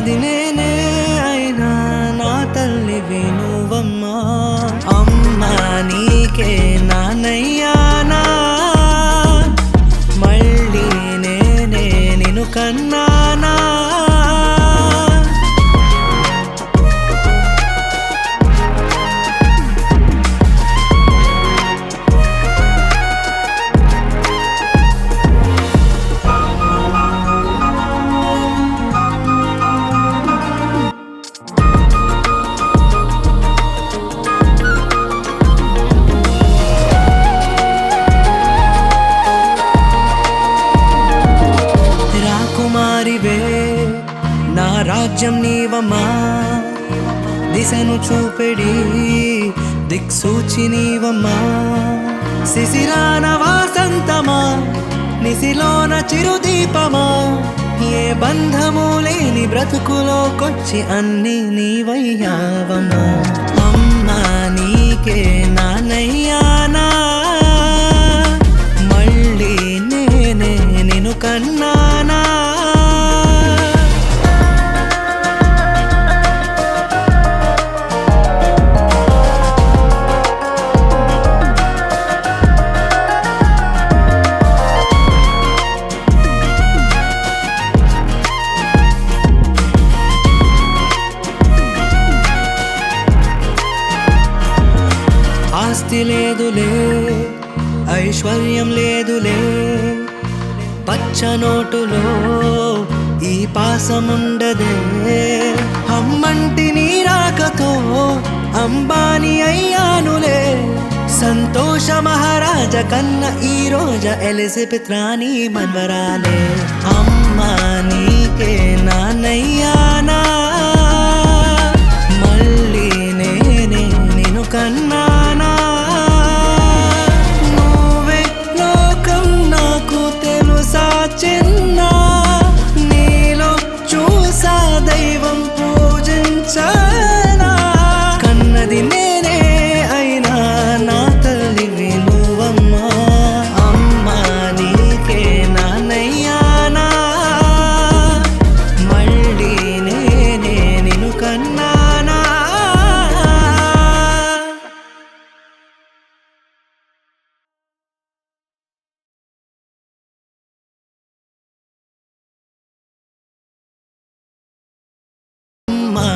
కన్నది నేనే అయినా నా తల్లివి నువ్వమ్మా. అమ్మా నీకే నాన్నయ్యానా, మళ్ళీ నేనే నిన్ను కన్నానా. రాకుమారివే నా రాజ్యం నీవమ్మా, దిశను చూపెడి దిక్సూచి నీవమ్మా. శిశిరాన వాసంతమా, నిశిలోన చిరుదీపమా, ఏ బంధము లేని బ్రతుకులోకొచ్చి అన్ని నీవయ్యావమ్మా. అమ్మా నీకే నాన్నయ్యానా, మళ్ళీ నేనే నిన్ను కన్నానా. ఆస్తి లేదులే, ఐశ్వర్యం లేదులే, పచ్చ నోటులో ఈ పాసముండదే. అమ్మంటి నీ రాకతో అంబానీ అయ్యానులే, సంతోష మహారాజ కన్న ఈ రోజు ఎలిజబెత్ రాణి మన్వరాలే. అమ్మా నీకే నాన్నయ్యానా, మళ్ళీ నేనే నిన్ను కన్నానా. నువ్వే లోకం నాకు తెలుసా చిన్నా, నీలో చూసా దైవం పూజించనా. కన్నది నేనే అయినా నా తల్లివి నువ్వమ్మా. అమ్మా నీకే నాన్నయ్యానా, మళ్ళీ నేనే నిన్ను కన్నానా. అమ్మా